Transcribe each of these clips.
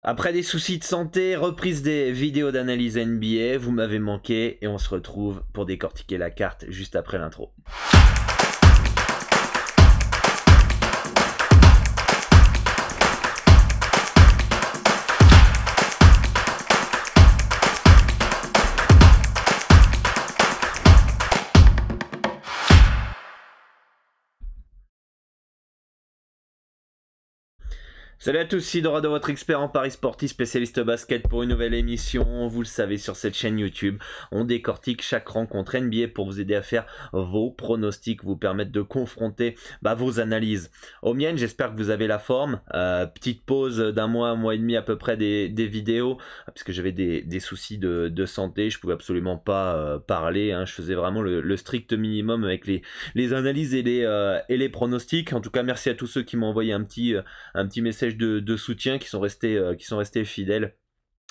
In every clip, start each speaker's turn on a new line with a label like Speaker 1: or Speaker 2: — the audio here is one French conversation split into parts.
Speaker 1: Après des soucis de santé, reprise des vidéos d'analyse NBA, vous m'avez manqué et on se retrouve pour décortiquer la carte juste après l'intro. Salut à tous, c'est Dorado, votre expert en paris sportif, spécialiste basket pour une nouvelle émission. Vous le savez, sur cette chaîne YouTube, on décortique chaque rencontre NBA pour vous aider à faire vos pronostics, vous permettre de confronter vos analyses aux miennes. J'espère que vous avez la forme. Petite pause d'un mois et demi à peu près des vidéos, parce que j'avais des soucis de santé, je pouvais absolument pas parler, hein. Je faisais vraiment le strict minimum avec les analyses et les pronostics. En tout cas, merci à tous ceux qui m'ont envoyé un petit message de soutien, qui sont restés fidèles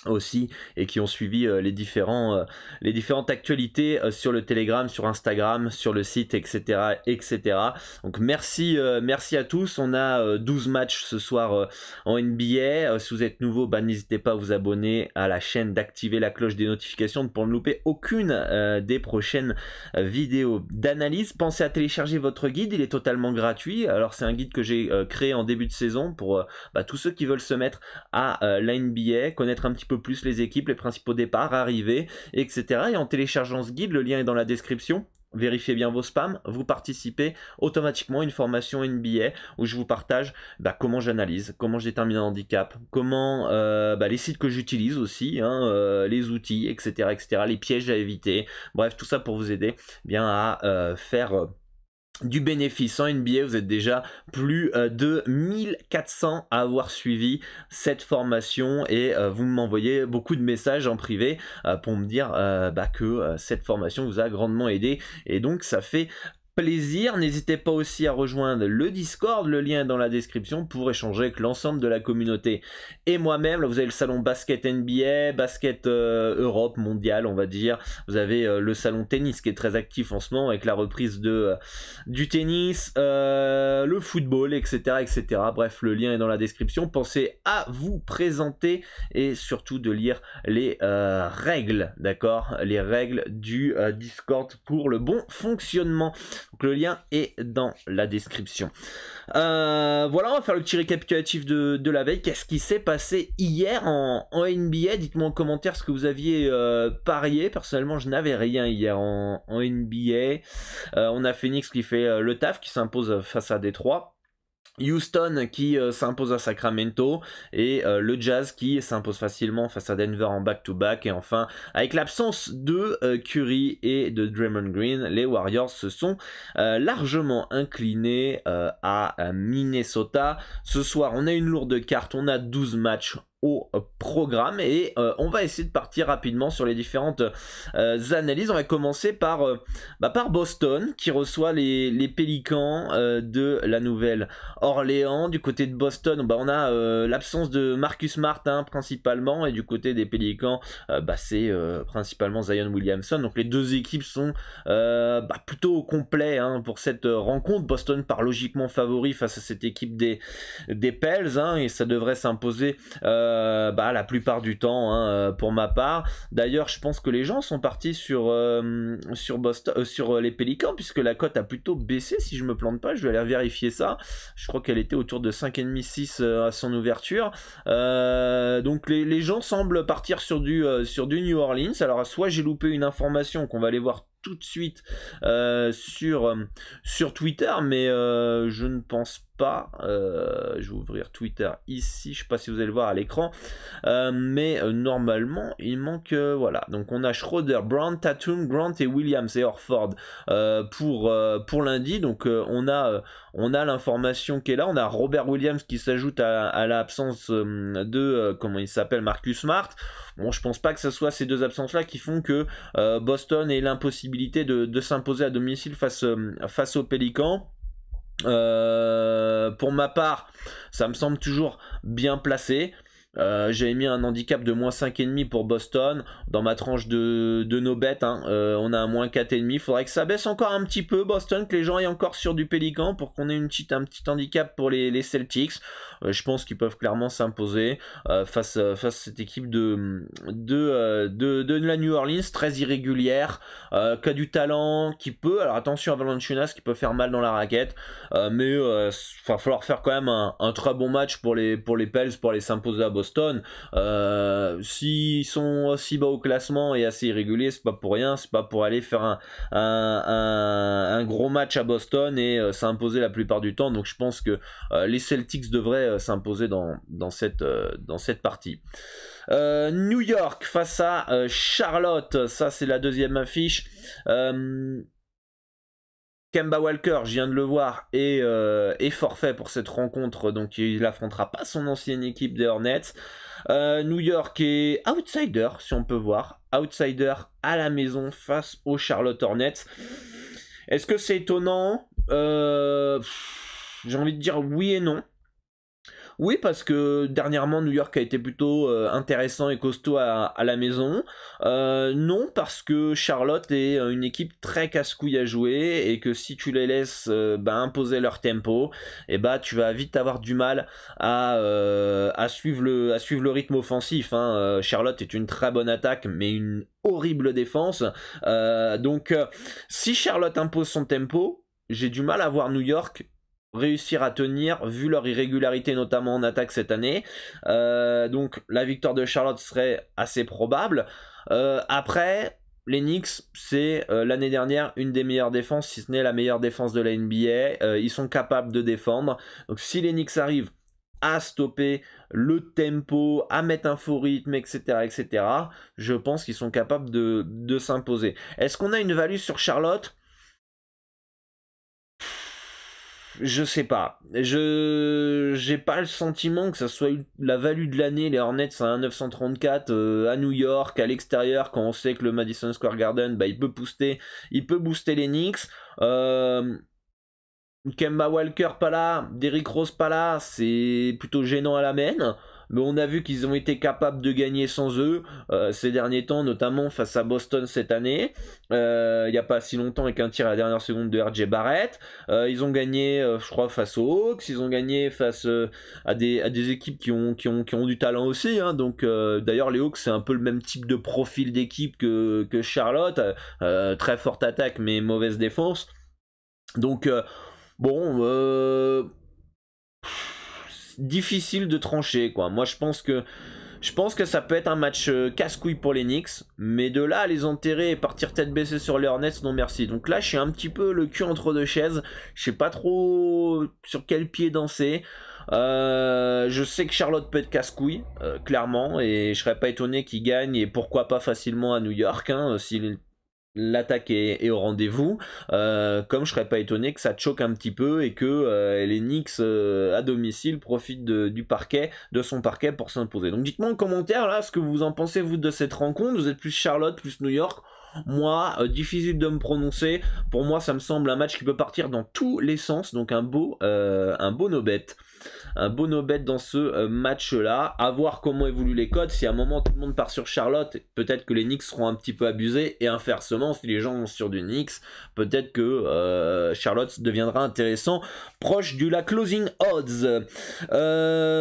Speaker 1: aussi et qui ont suivi les différentes actualités sur le Telegram, sur Instagram, sur le site, etc. Donc merci à tous. On a 12 matchs ce soir en NBA. Si vous êtes nouveau, n'hésitez pas à vous abonner à la chaîne, d'activer la cloche des notifications pour ne louper aucune des prochaines vidéos d'analyse. Pensez à télécharger votre guide, il est totalement gratuit. Alors c'est un guide que j'ai créé en début de saison pour tous ceux qui veulent se mettre à la NBA, connaître un petit peu plus les équipes, les principaux départs, arrivées, etc. Et en téléchargeant ce guide, le lien est dans la description. Vérifiez bien vos spams, vous participez automatiquement à une formation NBA où je vous partage comment j'analyse, comment je détermine un handicap, comment les sites que j'utilise aussi, les outils, etc., les pièges à éviter. Bref, tout ça pour vous aider à faire du bénéfice en NBA. Vous êtes déjà plus de 1400 à avoir suivi cette formation et vous m'envoyez beaucoup de messages en privé pour me dire que cette formation vous a grandement aidé, et donc ça fait plaisir. N'hésitez pas aussi à rejoindre le Discord, le lien est dans la description, pour échanger avec l'ensemble de la communauté et moi-même. Là vous avez le salon basket NBA, basket Europe, mondial on va dire. Vous avez le salon tennis qui est très actif en ce moment avec la reprise du tennis, le football, etc. Bref, le lien est dans la description. Pensez à vous présenter et surtout de lire les règles, d'accord, les règles du Discord pour le bon fonctionnement. Donc le lien est dans la description. Voilà, on va faire le petit récapitulatif de la veille. Qu'est-ce qui s'est passé hier en NBA? Dites-moi en commentaire ce que vous aviez parié. Personnellement, je n'avais rien hier en NBA. On a Phoenix qui fait le taf, qui s'impose face à Détroit. Houston qui s'impose à Sacramento, et le Jazz qui s'impose facilement face à Denver en back-to-back. Et enfin, avec l'absence de Curry et de Draymond Green, les Warriors se sont largement inclinés à Minnesota. Ce soir, on a une lourde carte, on a 12 matchs au programme et on va essayer de partir rapidement sur les différentes analyses. On va commencer par Boston qui reçoit les Pélicans de la Nouvelle-Orléans. Du côté de Boston, on a l'absence de Marcus Smart principalement, et du côté des Pélicans c'est principalement Zion Williamson. Donc les deux équipes sont plutôt au complet pour cette rencontre. Boston part logiquement favori face à cette équipe des Pels, et ça devrait s'imposer la plupart du temps pour ma part. D'ailleurs, je pense que les gens sont partis sur Boston, sur les Pélicans, puisque la cote a plutôt baissé, si je me plante pas. Je vais aller vérifier ça. Je crois qu'elle était autour de 5,5-6 à son ouverture. Donc les gens semblent partir sur du New Orleans. Alors soit j'ai loupé une information qu'on va aller voir tout de suite sur Twitter, mais je ne pense pas. Je vais ouvrir Twitter ici, je sais pas si vous allez le voir à l'écran, mais normalement il manque voilà, donc on a Schroeder, Brown, Tatum, Grant et Williams et Horford pour lundi. Donc on a l'information qui est là. On a Robert Williams qui s'ajoute à l'absence de comment il s'appelle, Marcus Smart. Bon, je pense pas que ce soit ces deux absences-là qui font que Boston ait l'impossibilité de s'imposer à domicile face aux Pélicans. Pour ma part, ça me semble toujours bien placé. J'avais mis un handicap de moins 5,5 pour Boston. Dans ma tranche de nos bêtes, on a un moins 4,5. Il faudrait que ça baisse encore un petit peu, Boston, que les gens aient encore sur du Pélican pour qu'on ait un petit handicap pour les Celtics. Je pense qu'ils peuvent clairement s'imposer face à cette équipe de la New Orleans, très irrégulière, qui a du talent, qui peut, alors attention à Valanciunas qui peut faire mal dans la raquette, mais il va falloir faire quand même un très bon match pour les Pels pour aller s'imposer à Boston. S'ils sont aussi bas au classement et assez irréguliers, c'est pas pour rien, c'est pas pour aller faire un gros match à Boston et s'imposer la plupart du temps. Donc je pense que les Celtics devraient s'imposer dans cette partie. New York face à Charlotte, ça c'est la deuxième affiche. Kemba Walker, je viens de le voir, est forfait pour cette rencontre, donc il n'affrontera pas son ancienne équipe des Hornets. New York est outsider, si on peut voir, outsider à la maison face aux Charlotte Hornets. Est-ce que c'est étonnant? J'ai envie de dire oui et non. Oui, parce que dernièrement New York a été plutôt intéressant et costaud à la maison. Non, parce que Charlotte est une équipe très casse-couille à jouer et que si tu les laisses imposer leur tempo, et tu vas vite avoir du mal à suivre le rythme offensif. Charlotte est une très bonne attaque, mais une horrible défense. Donc, si Charlotte impose son tempo, j'ai du mal à voir New York réussir à tenir vu leur irrégularité notamment en attaque cette année. Donc la victoire de Charlotte serait assez probable. Après les Knicks, c'est l'année dernière une des meilleures défenses, si ce n'est la meilleure défense de la NBA. Ils sont capables de défendre. Donc si les Knicks arrivent à stopper le tempo, à mettre un faux rythme, etc., je pense qu'ils sont capables de s'imposer. Est-ce qu'on a une value sur Charlotte ? Je sais pas. J'ai pas le sentiment que ça soit la value de l'année, les Hornets à 1,934 à New York, à l'extérieur, quand on sait que le Madison Square Garden, il peut booster les Knicks. Kemba Walker pas là, Derrick Rose pas là, c'est plutôt gênant à la main. Mais on a vu qu'ils ont été capables de gagner sans eux ces derniers temps, notamment face à Boston cette année. Il n'y a pas si longtemps avec un tir à la dernière seconde de RJ Barrett. Ils ont gagné, je crois, face aux Hawks. Ils ont gagné face à des équipes qui ont du talent aussi. Donc, d'ailleurs, les Hawks, c'est un peu le même type de profil d'équipe que Charlotte. Très forte attaque, mais mauvaise défense. Donc, difficile de trancher quoi. Moi je pense que ça peut être un match casse-couille pour les Knicks, mais de là à les enterrer et partir tête baissée sur les Hornets, non merci. Donc là je suis un petit peu le cul entre deux chaises, je sais pas trop sur quel pied danser. Je sais que Charlotte peut être casse-couille clairement, et je serais pas étonné qu'ils gagnent, et pourquoi pas facilement à New York si l'attaque est au rendez-vous, comme je serais pas étonné que ça choque un petit peu et que les Knicks à domicile profitent de son parquet pour s'imposer. Donc dites-moi en commentaire là ce que vous en pensez vous de cette rencontre. Vous êtes plus Charlotte, plus New York? Moi, difficile de me prononcer. Pour moi, ça me semble un match qui peut partir dans tous les sens. Donc un beau no-bet. Un beau no-bet dans ce match-là. À voir comment évoluent les codes. Si à un moment tout le monde part sur Charlotte, peut-être que les Knicks seront un petit peu abusés. Et inversement, si les gens vont sur du Knicks, peut-être que Charlotte deviendra intéressant. Proche du la closing odds.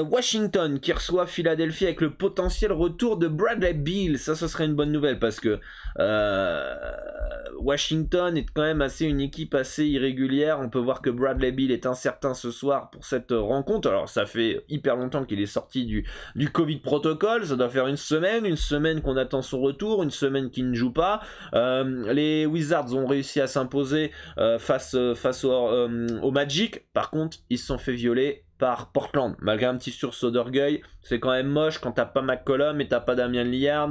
Speaker 1: Washington qui reçoit Philadelphie avec le potentiel retour de Bradley Beal. Ça, ce serait une bonne nouvelle parce que Washington est quand même une équipe assez irrégulière. On peut voir que Bradley Beal est incertain ce soir pour cette rencontre. Alors ça fait hyper longtemps qu'il est sorti du Covid protocol. Ça doit faire une semaine qu'on attend son retour, une semaine qu'il ne joue pas. Les Wizards ont réussi à s'imposer face au Magic. Par contre, ils se sont fait violer par Portland, malgré un petit sursaut d'orgueil. C'est quand même moche quand t'as pas McCollum et t'as pas Damian Lillard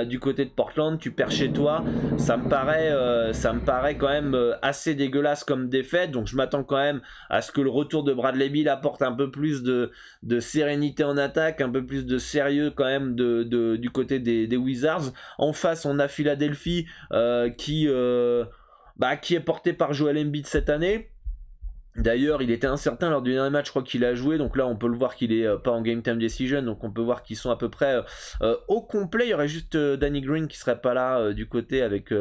Speaker 1: du côté de Portland, tu perds chez toi. Ça me paraît quand même assez dégueulasse comme défaite. Donc je m'attends quand même à ce que le retour de Bradley Beal apporte un peu plus de sérénité en attaque, un peu plus de sérieux quand même du côté des Wizards. En face, on a Philadelphie qui est porté par Joel Embiid cette année. D'ailleurs, il était incertain lors du dernier match, je crois qu'il a joué, donc là on peut le voir qu'il est pas en game time decision, donc on peut voir qu'ils sont à peu près au complet. Il y aurait juste Danny Green qui serait pas là du côté avec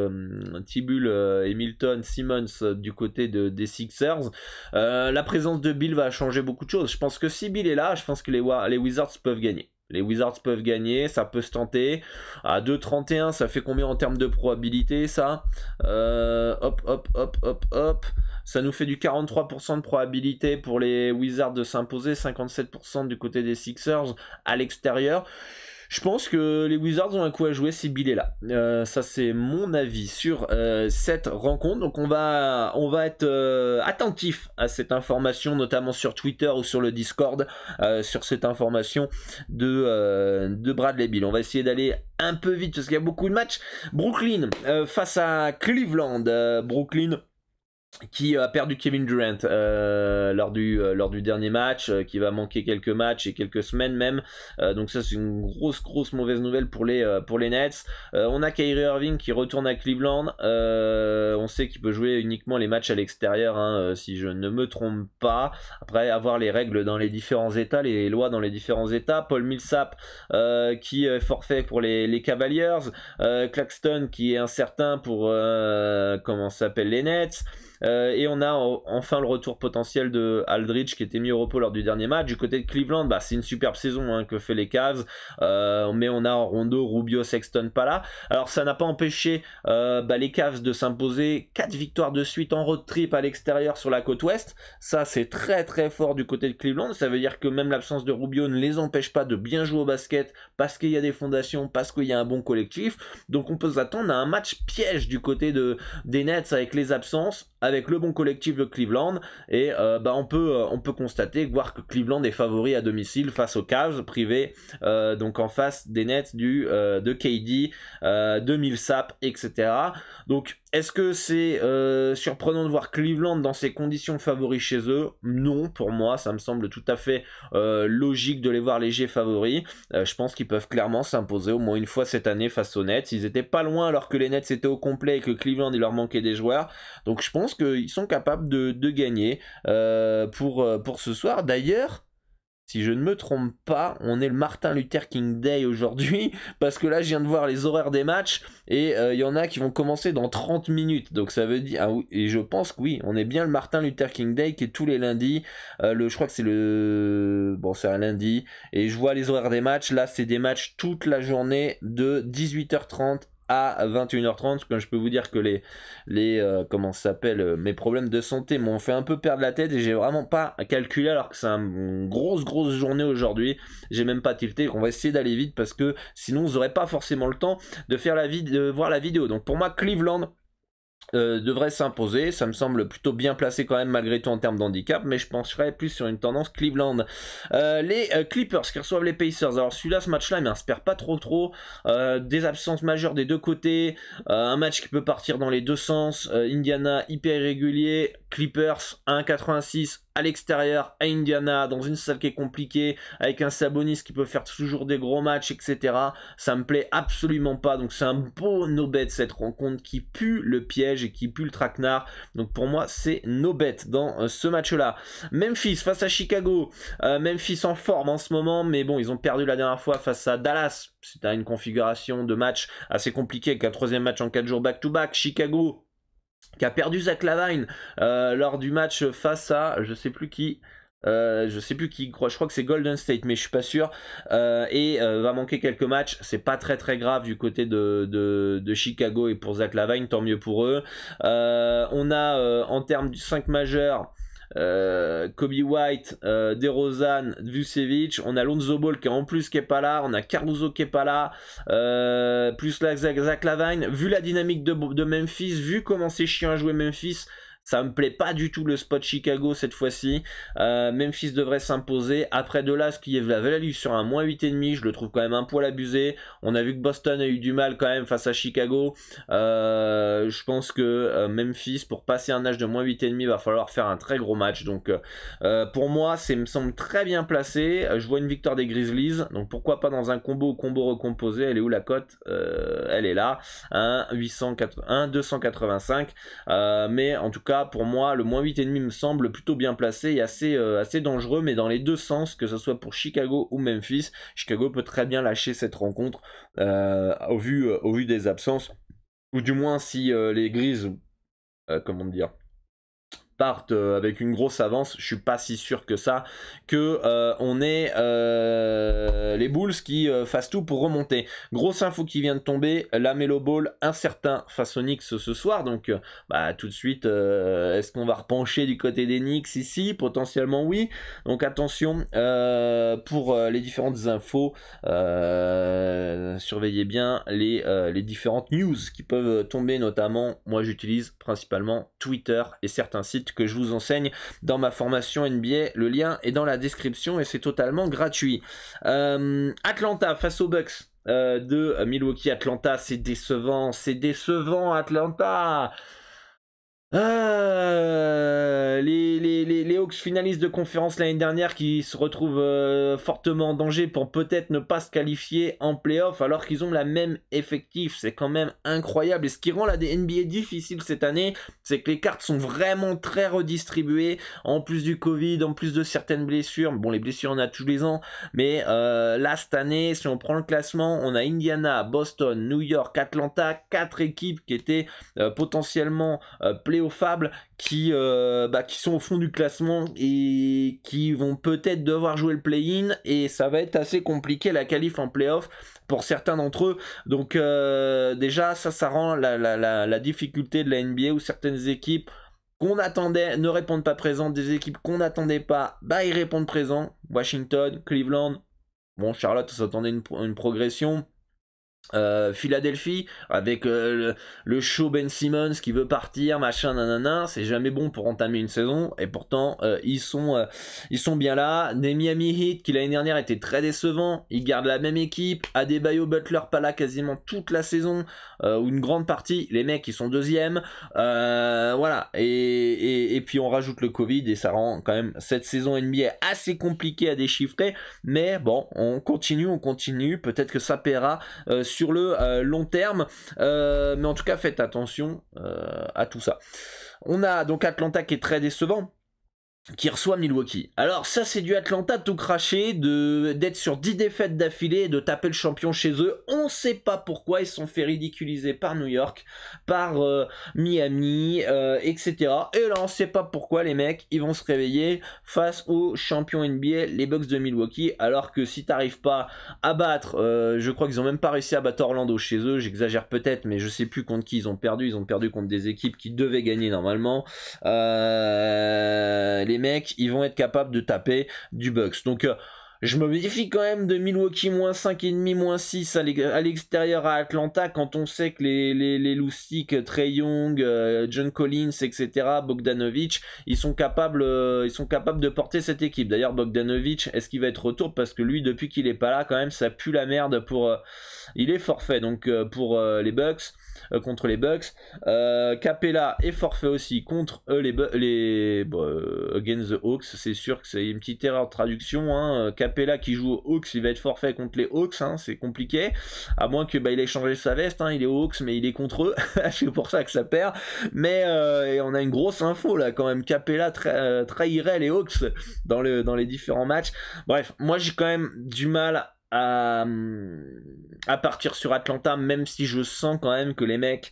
Speaker 1: Thibault et Milton, Simmons du côté des Sixers. La présence de Bill va changer beaucoup de choses. Je pense que si Bill est là, je pense que les Wizards peuvent gagner. Les Wizards peuvent gagner, ça peut se tenter. À 2,31, ça fait combien en termes de probabilité ça hop, hop, hop, hop, hop. Ça nous fait du 43% de probabilité pour les Wizards de s'imposer, 57% du côté des Sixers à l'extérieur. Je pense que les Wizards ont un coup à jouer si Bill est là. Ça c'est mon avis sur cette rencontre. Donc on va être attentif à cette information, notamment sur Twitter ou sur le Discord, sur cette information de Bradley Beal. On va essayer d'aller un peu vite parce qu'il y a beaucoup de matchs. Brooklyn face à Cleveland. Brooklyn qui a perdu Kevin Durant lors du dernier match, qui va manquer quelques matchs et quelques semaines même, donc ça c'est une grosse mauvaise nouvelle pour les Nets. On a Kyrie Irving qui retourne à Cleveland, on sait qu'il peut jouer uniquement les matchs à l'extérieur, si je ne me trompe pas, après avoir les règles dans les différents états, les lois dans les différents états. Paul Millsap qui est forfait pour les Cavaliers, Claxton qui est incertain pour comment s'appelle les Nets. Et on a enfin le retour potentiel de Aldridge qui était mis au repos lors du dernier match. Du côté de Cleveland, c'est une superbe saison que fait les Cavs, mais on a Rondo, Rubio, Sexton pas là. Alors ça n'a pas empêché les Cavs de s'imposer 4 victoires de suite en road trip à l'extérieur sur la côte ouest. Ça c'est très fort du côté de Cleveland. Ça veut dire que même l'absence de Rubio ne les empêche pas de bien jouer au basket parce qu'il y a des fondations, parce qu'il y a un bon collectif. Donc on peut s'attendre à un match piège du côté des Nets avec les absences, avec le bon collectif de Cleveland, et on peut constater, voir que Cleveland est favori à domicile face aux Cavs privés, donc en face des Nets de KD, de Millsap, etc. Donc est-ce que c'est surprenant de voir Cleveland dans ces conditions favoris chez eux? Non, pour moi ça me semble tout à fait logique de les voir légers favoris. Je pense qu'ils peuvent clairement s'imposer au moins une fois cette année face aux Nets. Ils étaient pas loin alors que les Nets étaient au complet et que Cleveland il leur manquait des joueurs, donc je pense qu'ils sont capables de gagner pour ce soir. D'ailleurs, si je ne me trompe pas, on est le Martin Luther King Day aujourd'hui, parce que là je viens de voir les horaires des matchs, et il y en a qui vont commencer dans 30 minutes, donc ça veut dire, et je pense que oui, on est bien le Martin Luther King Day, qui est tous les lundis, je crois que c'est un lundi, et je vois les horaires des matchs, là c'est des matchs toute la journée de 18h30 à 21h30, quand je peux vous dire que mes problèmes de santé m'ont fait un peu perdre la tête et j'ai vraiment pas calculé alors que c'est une grosse journée aujourd'hui. J'ai même pas tilté. On va essayer d'aller vite parce que sinon vous n'aurez pas forcément le temps de voir la vidéo. Donc pour moi, Cleveland devrait s'imposer. Ça me semble plutôt bien placé quand même malgré tout en termes d'handicap, mais je penserais plus sur une tendance Cleveland. Les Clippers qui reçoivent les Pacers. Alors celui-là, ce match-là, il m'inspire pas trop. Des absences majeures des deux côtés, un match qui peut partir dans les deux sens. Indiana hyper irrégulier, Clippers 1,86 à l'extérieur à Indiana, dans une salle qui est compliquée, avec un Sabonis qui peut faire toujours des gros matchs, etc. Ça me plaît absolument pas, donc c'est un beau no-bet cette rencontre qui pue le piège et qui pue le traquenard. Donc pour moi c'est no-bet dans ce match-là. Memphis face à Chicago, Memphis en forme en ce moment, mais bon, ils ont perdu la dernière fois face à Dallas. C'était une configuration de match assez compliquée avec un troisième match en 4 jours back-to-back. Chicago qui a perdu Zach LaVine lors du match face à je sais plus qui, je crois que c'est Golden State, mais je suis pas sûr, et va manquer quelques matchs. C'est pas très grave du côté de Chicago, et pour Zach LaVine tant mieux pour eux. On a en termes du 5 majeur, Kobe White, DeRozan, Vucevic, on a Lonzo Ball qui est pas là, on a Caruso qui est pas là, plus Zach LaVine. Vu la dynamique de Memphis, vu comment c'est chiant à jouer Memphis, ça me plaît pas du tout le spot Chicago cette fois-ci. Memphis devrait s'imposer. Après de là, ce qui est la value sur un moins 8,5, je le trouve quand même un poil abusé. On a vu que Boston a eu du mal quand même face à Chicago. Je pense que Memphis, pour passer un âge de moins 8,5, va falloir faire un très gros match. Donc pour moi, ça me semble très bien placé. Je vois une victoire des Grizzlies. Donc pourquoi pas dans un combo recomposé. Elle est où la cote? Elle est là. 285. Mais en tout cas, Atlanta, pour moi, le moins 8,5 me semble plutôt bien placé et assez dangereux, mais dans les deux sens, que ce soit pour Chicago ou Memphis. Chicago peut très bien lâcher cette rencontre au vu des absences, ou du moins si les Grises, comment dire, partent avec une grosse avance, je suis pas si sûr que ça, que on ait les Bulls qui fassent tout pour remonter. Grosse info qui vient de tomber, la Melo Ball incertain face aux Knicks ce soir, donc tout de suite, est-ce qu'on va repencher du côté des Knicks ici? Potentiellement oui, donc attention pour les différentes infos, surveillez bien les différentes news qui peuvent tomber, notamment, moi j'utilise principalement Twitter et certains sites que je vous enseigne dans ma formation NBA, le lien est dans la description et c'est totalement gratuit. Atlanta face aux Bucks de Milwaukee. Atlanta, c'est décevant Atlanta. Les Hawks finalistes de conférence l'année dernière qui se retrouvent fortement en danger pour peut-être ne pas se qualifier en playoff alors qu'ils ont la même effectif, c'est quand même incroyable. Et ce qui rend la NBA difficile cette année, c'est que les cartes sont vraiment très redistribuées, en plus du Covid, en plus de certaines blessures. Bon, les blessures on a tous les ans, mais là cette année, si on prend le classement, on a Indiana, Boston, New York, Atlanta, 4 équipes qui étaient potentiellement playoffables, qui sont au fond du classement et qui vont peut-être devoir jouer le play-in, et ça va être assez compliqué la qualif en playoff pour certains d'entre eux. Donc déjà ça rend la difficulté de la NBA, où certaines équipes qu'on attendait ne répondent pas présentes, des équipes qu'on n'attendait pas, ils répondent présents. Washington, Cleveland, bon, Charlotte, on s'attendait une progression. Philadelphie avec le show Ben Simmons qui veut partir, machin, nanana, c'est jamais bon pour entamer une saison, et pourtant ils sont bien là. Des Miami Heat qui l'année dernière était très décevant, ils gardent la même équipe. Adebayo, Butler pas là quasiment toute la saison, ou une grande partie, les mecs ils sont deuxième, voilà, et puis on rajoute le Covid et ça rend quand même cette saison NBA assez compliquée à déchiffrer, mais bon, on continue, peut-être que ça paiera sur le long terme, mais en tout cas faites attention à tout ça. On a donc Atlanta qui est très décevant, qui reçoit Milwaukee. Alors ça, c'est du Atlanta tout craché, d'être sur 10 défaites d'affilée et de taper le champion chez eux. On sait pas pourquoi, ils se sont fait ridiculiser par New York, par Miami, etc. Et là on sait pas pourquoi les mecs ils vont se réveiller face aux champions NBA, les Bucks de Milwaukee, alors que si t'arrives pas à battre, je crois qu'ils ont même pas réussi à battre Orlando chez eux, j'exagère peut-être, mais je sais plus contre qui ils ont perdu contre des équipes qui devaient gagner normalement. Les mecs ils vont être capables de taper du Bucks, donc je me méfie quand même de Milwaukee moins 5,5, moins 6 à l'extérieur à Atlanta, quand on sait que les loustiques, Trae Young, John Collins, etc., Bogdanovic, ils sont capables de porter cette équipe. D'ailleurs Bogdanovic, est-ce qu'il va être retour, parce que lui depuis qu'il est pas là quand même ça pue la merde pour il est forfait donc pour les Bucks, contre les Bucks. Capella est forfait aussi contre against the Hawks. C'est sûr que c'est une petite erreur de traduction, hein. Capella qui joue aux Hawks, il va être forfait contre les Hawks, hein. C'est compliqué, à moins que il ait changé sa veste, hein. Il est aux Hawks mais il est contre eux. C'est pour ça que ça perd, mais et on a une grosse info là quand même. Capella trahirait les Hawks dans les différents matchs. Bref, moi j'ai quand même du mal à partir sur Atlanta, même si je sens quand même que les mecs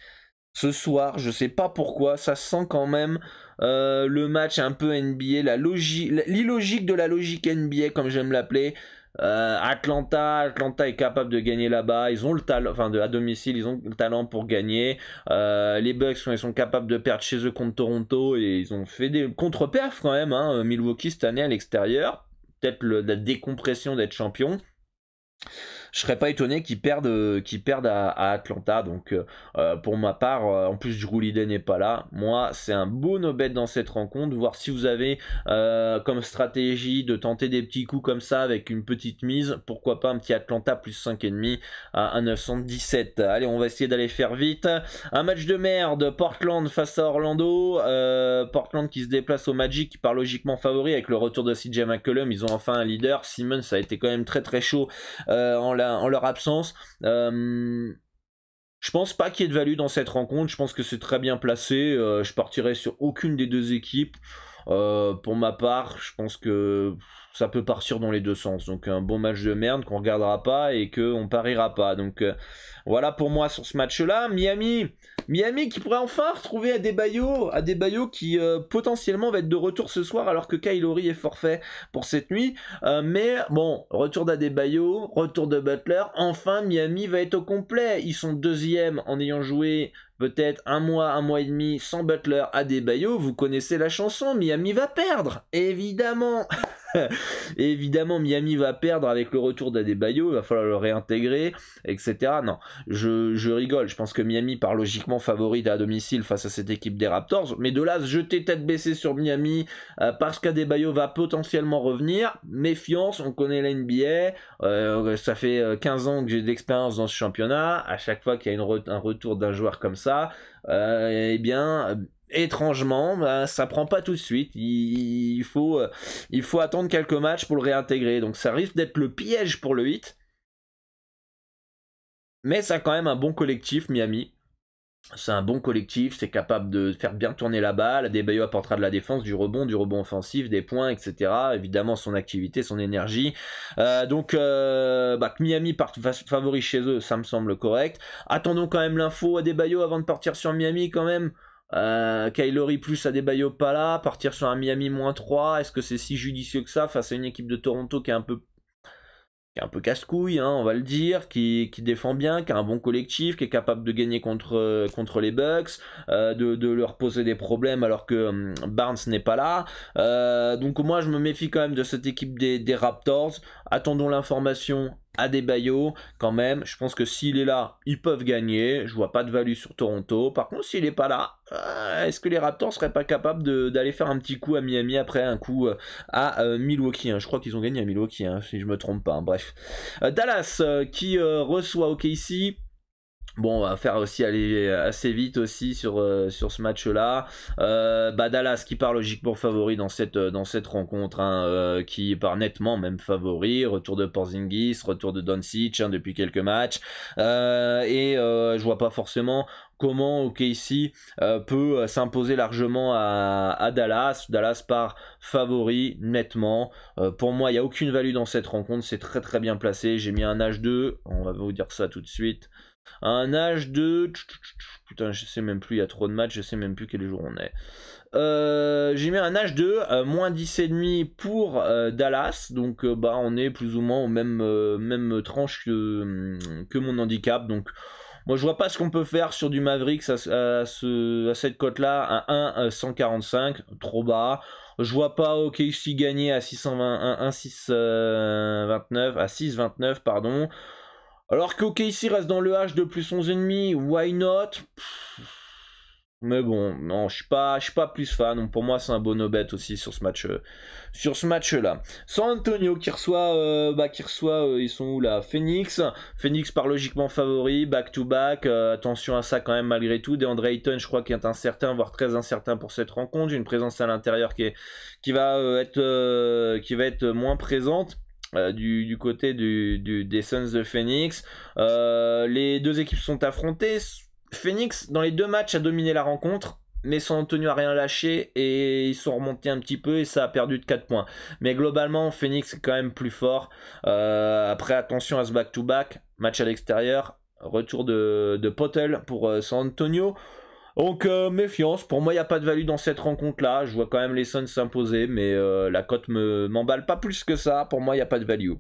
Speaker 1: ce soir, je sais pas pourquoi, ça sent quand même le match un peu NBA, l'illogique de la logique NBA comme j'aime l'appeler. Atlanta est capable de gagner là-bas, ils ont le talent, enfin à domicile ils ont le talent pour gagner. Les Bucks ils sont capables de perdre chez eux contre Toronto, et ils ont fait des contre-perfs quand même, hein. Milwaukee cette année à l'extérieur, peut-être la décompression d'être champion. Je serais pas étonné qu'ils perdent à Atlanta, donc pour ma part, en plus Jrue Holiday n'est pas là, moi c'est un beau no-bet dans cette rencontre, voir si vous avez comme stratégie de tenter des petits coups comme ça avec une petite mise, pourquoi pas un petit Atlanta plus 5,5 à 1,917. Allez, on va essayer d'aller faire vite. Un match de merde, Portland face à Orlando, Portland qui se déplace au Magic, qui part logiquement favori avec le retour de CJ McCollum, ils ont enfin un leader. Simmons ça a été quand même très très chaud en leur absence. Je pense pas qu'il y ait de value dans cette rencontre. Je pense que c'est très bien placé. Je partirai sur aucune des deux équipes. Pour ma part, je pense que ça peut partir dans les deux sens. Donc un bon match de merde qu'on regardera pas et qu'on pariera pas. Donc voilà pour moi sur ce match-là. Miami qui pourrait enfin retrouver Adebayo qui potentiellement va être de retour ce soir alors que Kyle Lowry est forfait pour cette nuit. Mais bon, retour d'Adebayo, retour de Butler. Enfin, Miami va être au complet. Ils sont deuxième en ayant joué peut-être un mois et demi sans Butler. Adebayo, vous connaissez la chanson, Miami va perdre, évidemment. Évidemment, Miami va perdre avec le retour d'Adebayo, il va falloir le réintégrer, etc. Non, je rigole, je pense que Miami part logiquement favorite à domicile face à cette équipe des Raptors, mais de là à se jeter tête baissée sur Miami parce qu'Adebayo va potentiellement revenir, méfiance, on connaît la NBA, ça fait 15 ans que j'ai d'expérience dans ce championnat, à chaque fois qu'il y a un retour d'un joueur comme ça, eh bien... étrangement, bah, ça prend pas tout de suite. Il faut attendre quelques matchs pour le réintégrer. Donc ça risque d'être le piège pour le Heat. Mais ça a quand même un bon collectif, Miami. C'est un bon collectif, c'est capable de faire bien tourner la balle. Adebayo apportera de la défense, du rebond offensif, des points, etc. Évidemment, son activité, son énergie. Que Miami parte favori chez eux, ça me semble correct. Attendons quand même l'info Adebayo avant de partir sur Miami quand même. Kyle Lowry plus Adebayo pas là, partir sur un Miami -3, est-ce que c'est si judicieux que ça face à une équipe de Toronto qui est un peu casse-couille, hein, on va le dire, qui défend bien, qui a un bon collectif, qui est capable de gagner contre les Bucks, de leur poser des problèmes alors que Barnes n'est pas là. Donc moi je me méfie quand même de cette équipe des Raptors. Attendons l'information Adebayo quand même. Je pense que s'il est là, ils peuvent gagner. Je vois pas de value sur Toronto. Par contre, s'il est pas là, est-ce que les Raptors seraient pas capables d'aller faire un petit coup à Miami après un coup à Milwaukee, hein. Je crois qu'ils ont gagné à Milwaukee, hein, si je me trompe pas, hein. Bref. Dallas qui reçoit OKC. Bon, on va faire aussi aller assez vite aussi sur ce match-là. Dallas qui part logiquement favori dans cette rencontre, hein, qui part nettement même favori. Retour de Porzingis, retour de Doncic, hein, depuis quelques matchs. Je vois pas forcément comment OKC peut s'imposer largement à Dallas. Dallas part favori nettement. Pour moi, il n'y a aucune value dans cette rencontre. C'est très très bien placé. J'ai mis un H2. On va vous dire ça tout de suite. Un âge de... Putain, je sais même plus, il y a trop de matchs, je sais même plus quel jour on est. J'ai mis un âge de -10,5 pour Dallas, donc on est plus ou moins au même tranche que mon handicap, donc moi je vois pas ce qu'on peut faire sur du Mavericks à cette cote là, à 1,145, trop bas. Je vois pas OKC gagner à 6,29 pardon. Alors qu'OKC reste dans le H de plus 11,5, why not? Mais bon, non, je suis pas plus fan. Donc pour moi, c'est un bon no-bet aussi sur ce match-là. San Antonio qui reçoit, ils sont où là? Phoenix part logiquement favori, back-to-back. Attention à ça quand même malgré tout. DeAndre Ayton, je crois qu'il est incertain, voire très incertain pour cette rencontre. J'ai une présence à l'intérieur qui va être moins présente. Du côté des Suns de Phoenix. Les deux équipes sont affrontées. Phoenix, dans les deux matchs, a dominé la rencontre, mais San Antonio a rien lâché et ils sont remontés un petit peu et ça a perdu de 4 points. Mais globalement, Phoenix est quand même plus fort. Après, attention à ce back-to-back, match à l'extérieur, retour de Potel pour San Antonio. Donc méfiance, pour moi il n'y a pas de value dans cette rencontre là, je vois quand même les Suns s'imposer, mais la cote m'emballe pas plus que ça, pour moi il n'y a pas de value.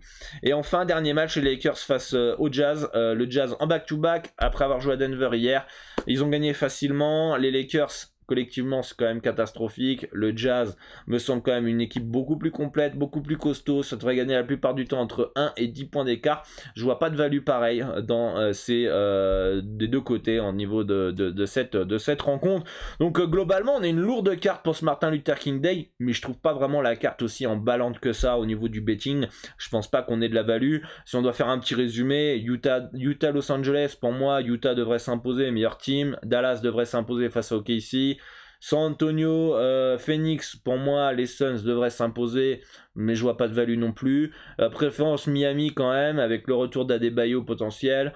Speaker 1: Et enfin dernier match, les Lakers face au Jazz, le Jazz en back-to-back, après avoir joué à Denver hier, ils ont gagné facilement, les Lakers collectivement c'est quand même catastrophique, le Jazz me semble quand même une équipe beaucoup plus complète, beaucoup plus costaud, ça devrait gagner la plupart du temps entre 1 et 10 points d'écart, je vois pas de value pareil dans des deux côtés en niveau de cette rencontre, donc globalement on a une lourde carte pour ce Martin Luther King Day, mais je trouve pas vraiment la carte aussi emballante que ça au niveau du betting, je pense pas qu'on ait de la value. Si on doit faire un petit résumé, Utah Los Angeles, pour moi Utah devrait s'imposer, meilleur team, Dallas devrait s'imposer face à OKC, San Antonio, Phoenix, pour moi, les Suns devraient s'imposer, mais je vois pas de value non plus. Préférence Miami quand même, avec le retour d'Adebayo potentiel.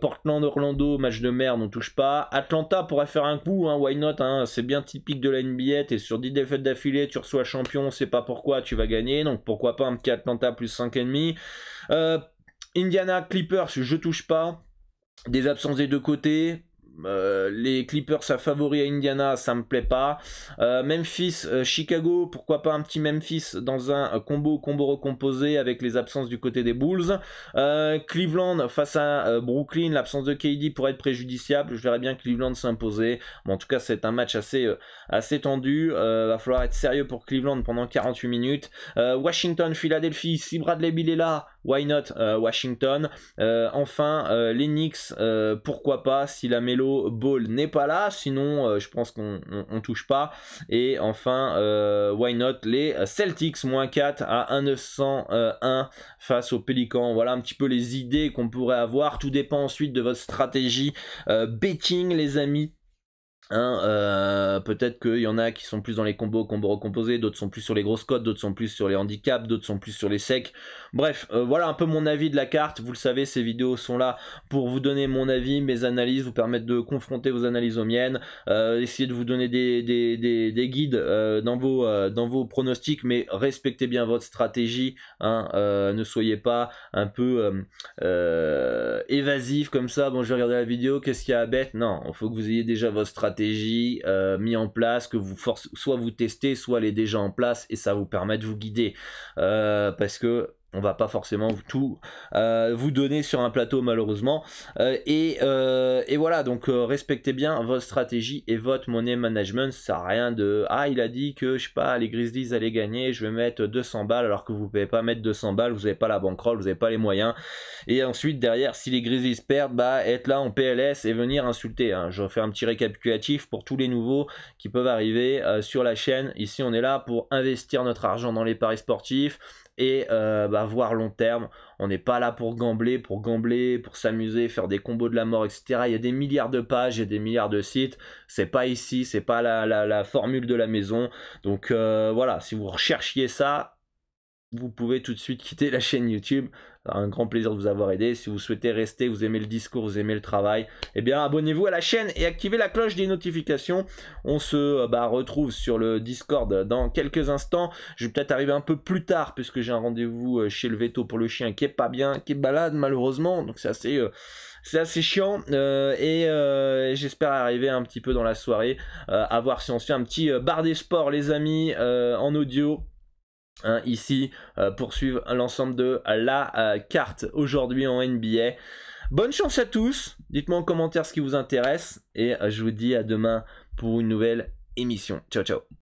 Speaker 1: Portland, Orlando, match de merde, on touche pas. Atlanta pourrait faire un coup, hein, why not, hein, c'est bien typique de la NBA, t'es sur 10 défaites d'affilée, tu reçois champion, on sait pas pourquoi, tu vas gagner, donc pourquoi pas un petit Atlanta plus 5,5. Indiana, Clippers, je touche pas. Des absences des deux côtés. Les Clippers ça favori à Indiana, ça me plaît pas. Memphis, Chicago, pourquoi pas un petit Memphis dans un combo recomposé avec les absences du côté des Bulls. Cleveland face à Brooklyn, l'absence de KD pourrait être préjudiciable. Je verrais bien Cleveland s'imposer. Bon, en tout cas, c'est un match assez tendu. Va falloir être sérieux pour Cleveland pendant 48 minutes. Washington, Philadelphie, si Bradley Beal est là, why not Washington. Enfin, les Knicks, pourquoi pas si la Melo Ball n'est pas là, sinon je pense qu'on touche pas. Et enfin, why not les Celtics -4 à 1,901 face aux Pélicans. Voilà un petit peu les idées qu'on pourrait avoir. Tout dépend ensuite de votre stratégie betting, les amis. Peut-être qu'il y en a qui sont plus dans les combos recomposés, d'autres sont plus sur les grosses cotes, d'autres sont plus sur les handicaps, d'autres sont plus sur les secs. Bref, voilà un peu mon avis de la carte. Vous le savez, ces vidéos sont là pour vous donner mon avis, mes analyses, vous permettre de confronter vos analyses aux miennes, essayer de vous donner des guides dans vos pronostics, mais respectez bien votre stratégie, ne soyez pas un peu évasif comme ça. Bon, je vais regarder la vidéo, qu'est-ce qu'il y a à bête? Non, il faut que vous ayez déjà votre stratégie mis en place, que vous soit vous testez, soit elle est déjà en place, et ça vous permet de vous guider, parce que on va pas forcément tout vous donner sur un plateau malheureusement, et voilà, donc respectez bien votre stratégie et votre money management. Ça sert à rien de il a dit que je sais pas les Grizzlies allaient gagner, je vais mettre 200 balles alors que vous pouvez pas mettre 200 balles, vous n'avez pas la bankroll, vous n'avez pas les moyens, et ensuite derrière si les Grizzlies perdent, être là en PLS et venir insulter, je refais un petit récapitulatif pour tous les nouveaux qui peuvent arriver sur la chaîne. Ici on est là pour investir notre argent dans les paris sportifs et voir long terme. On n'est pas là pour gambler, pour s'amuser, faire des combos de la mort, etc. Il y a des milliards de pages, il y a des milliards de sites. C'est pas ici, c'est pas la formule de la maison. Donc voilà, si vous recherchiez ça, vous pouvez tout de suite quitter la chaîne YouTube. Un grand plaisir de vous avoir aidé. Si vous souhaitez rester, vous aimez le discours, vous aimez le travail, eh bien abonnez-vous à la chaîne et activez la cloche des notifications. On se retrouve sur le Discord dans quelques instants. Je vais peut-être arriver un peu plus tard puisque j'ai un rendez-vous chez le veto pour le chien qui est pas bien, qui est malade malheureusement. Donc c'est assez chiant, et j'espère arriver un petit peu dans la soirée, à voir si on se fait un petit bar des sports les amis, en audio. Ici pour suivre l'ensemble de la carte aujourd'hui en NBA. Bonne chance à tous, dites-moi en commentaire ce qui vous intéresse, et je vous dis à demain pour une nouvelle émission. Ciao ciao.